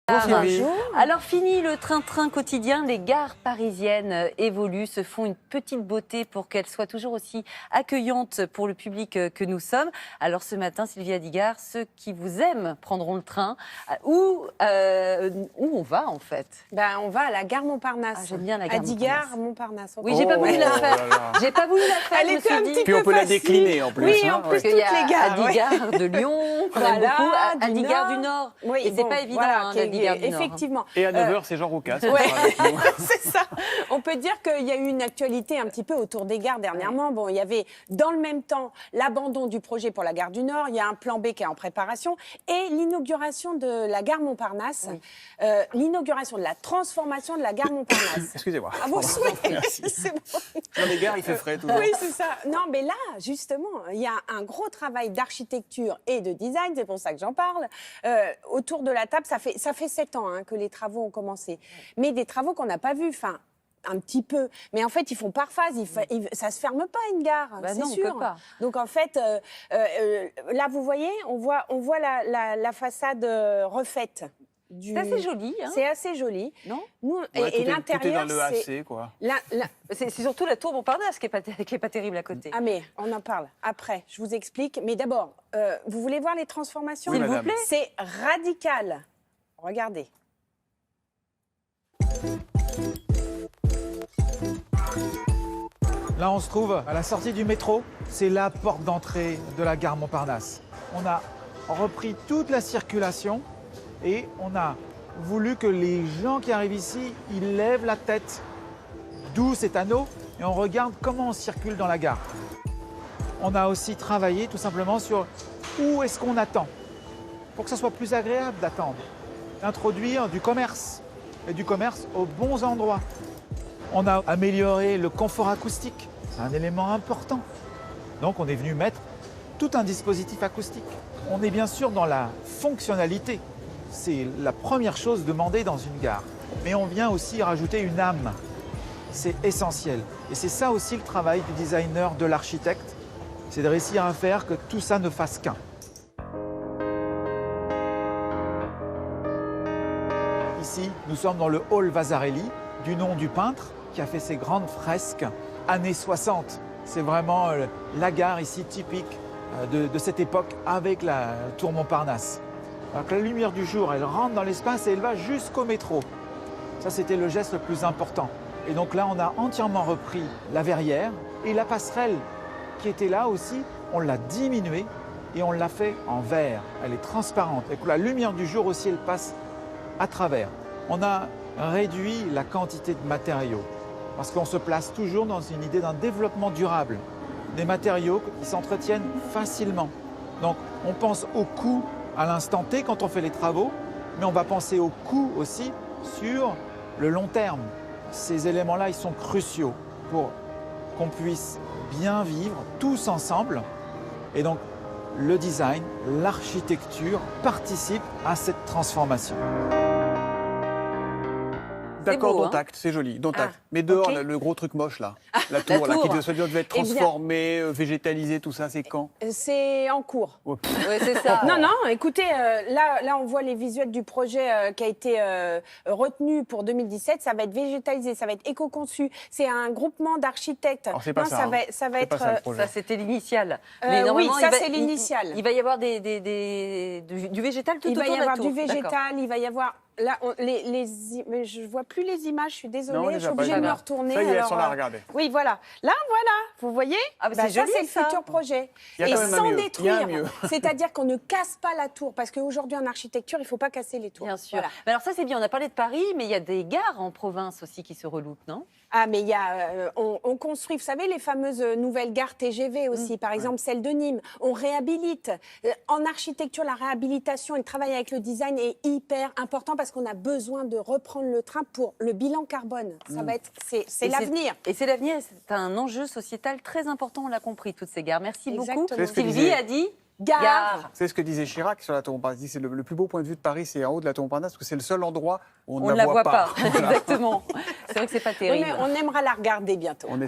Bonjour. Alors fini le train-train quotidien, les gares parisiennes évoluent, se font une petite beauté pour qu'elles soient toujours aussi accueillantes pour le public que nous sommes. Alors ce matin, Sylvia Digard, ceux qui vous aiment prendront le train. Où on va en fait? On va à la gare Montparnasse. Ah, j'aime bien la gare à Digard, Montparnasse. Oui, j'ai pas voulu la faire. J'ai pas voulu la faire. Elle était un petit Puis peu on peut la facile. décliner en plus. Oui, hein, en plus, ouais. toutes les gares. À Digard de Lyon, qu'on aime beaucoup, à Digard du Nord. Oui, et c'est pas évident, la Digard du Nord. Effectivement. Et à 9h, c'est Jean Roucas. Ouais. C'est ça. On peut dire qu'il y a eu une actualité un petit peu autour des gares dernièrement. Bon, il y avait dans le même temps l'abandon du projet pour la gare du Nord. Il y a un plan B qui est en préparation et l'inauguration de la gare Montparnasse. Oui. L'inauguration de la transformation de la gare Montparnasse. Excusez-moi. À vos souhaits. Merci. C'est bon. Dans les gares, il fait frais toujours. Oui, c'est ça. Non, mais là, justement, il y a un gros travail d'architecture et de design, c'est pour ça que j'en parle. Autour de la table, ça fait 7 ans que les travaux ont commencé. Mais des travaux qu'on n'a pas vus, enfin, un petit peu. Mais en fait, ils font par phase. Ça se ferme pas, une gare, c'est non, sûr. on peut pas. Donc, en fait, là, vous voyez, on voit la façade refaite. C'est assez joli. Hein. C'est assez joli. Non? Nous, Ouais, et tout est l'intérieur, dans le AC, quoi. C'est surtout la tour Montparnasse qui est pas terrible à côté. Ah mais on en parle après, je vous explique. Mais d'abord, vous voulez voir les transformations? Oui, S'il vous madame. plaît. C'est radical. Regardez. Là, on se trouve à la sortie du métro. C'est la porte d'entrée de la gare Montparnasse. On a repris toute la circulation et on a voulu que les gens qui arrivent ici, ils lèvent la tête, d'où cet anneau, et on regarde comment on circule dans la gare. On a aussi travaillé tout simplement sur où est-ce qu'on attend, pour que ce soit plus agréable d'attendre. Introduire du commerce, et du commerce aux bons endroits. On a amélioré le confort acoustique, c'est un élément important. Donc on est venu mettre tout un dispositif acoustique. On est bien sûr dans la fonctionnalité, c'est la première chose demandée dans une gare. Mais on vient aussi rajouter une âme, c'est essentiel. Et c'est ça aussi le travail du designer, de l'architecte, c'est de réussir à faire que tout ça ne fasse qu'un. Ici, nous sommes dans le hall Vasarely, du nom du peintre qui a fait ces grandes fresques années 60. C'est vraiment la gare ici typique de cette époque avec la tour Montparnasse. Alors que la lumière du jour, elle rentre dans l'espace et elle va jusqu'au métro. Ça, c'était le geste le plus important. Et donc là, on a entièrement repris la verrière et la passerelle qui était là aussi, on l'a diminuée et on l'a fait en verre. Elle est transparente. Et que la lumière du jour aussi, elle passe à travers. On a réduit la quantité de matériaux parce qu'on se place toujours dans une idée d'un développement durable. Des matériaux qui s'entretiennent facilement. Donc on pense au coût à l'instant T quand on fait les travaux, mais on va penser au coût aussi sur le long terme. Ces éléments-là, ils sont cruciaux pour qu'on puisse bien vivre tous ensemble. Et donc le design, l'architecture participent à cette transformation. beau, D'accord, hein. dont acte, c'est joli, dont acte. Ah, Mais dehors, ok. le gros truc moche, là, la tour, là, tour. qui devait être Eh bien- transformée, végétalisée, tout ça, c'est quand? C'est en cours. Oh, pff. Oui, c'est ça. Non, écoutez, là, on voit les visuels du projet qui a été retenu pour 2017. Ça va être végétalisé, ça va être éco-conçu. C'est un groupement d'architectes. Alors, c'est pas Non, ça, hein. ça va C'est être. pas ça, le projet. Ça, c'était l'initial. Oui, normalement, ça, il va- c'est l'initial. Il va y avoir du végétal tout Il va autour y de la avoir tour. du D'accord. végétal, il va y avoir. Là, mais je vois plus les images, je suis désolée, Non, je suis déjà pas obligée de me grave. retourner. Ça y est, elles alors, sont là, regardez. Oui, voilà. Là, voilà, vous voyez. Ah, mais c'est ça, joli, c'est le ça. futur projet. Il y a Et quand même un sans mieux. Il y a un détruire. mieux. C'est-à-dire qu'on ne casse pas la tour, parce qu'aujourd'hui, en architecture, il ne faut pas casser les tours. Bien sûr. Voilà. Mais alors ça, c'est bien. On a parlé de Paris, mais il y a des gares en province aussi qui se reloupent, non? Ah, mais il y a, on construit, vous savez, les fameuses nouvelles gares TGV aussi, par exemple celle de Nîmes. On réhabilite. En architecture, la réhabilitation et le travail avec le design est hyper important parce qu'on a besoin de reprendre le train pour le bilan carbone. Ça va être, c'est Et l'avenir. Et c'est l'avenir, c'est un enjeu sociétal très important, on l'a compris, toutes ces gares. Merci beaucoup. Exactement. C'est ce que Sylvie disait- a dit Gare. C'est ce que disait Chirac sur la tour Montparnasse. Il dit, c'est le plus beau point de vue de Paris, c'est en haut de la tour Montparnasse, parce que c'est le seul endroit où On ne la voit pas. Voilà. Exactement. C'est vrai que c'est pas Oui, terrible. mais on aimera la regarder bientôt. On est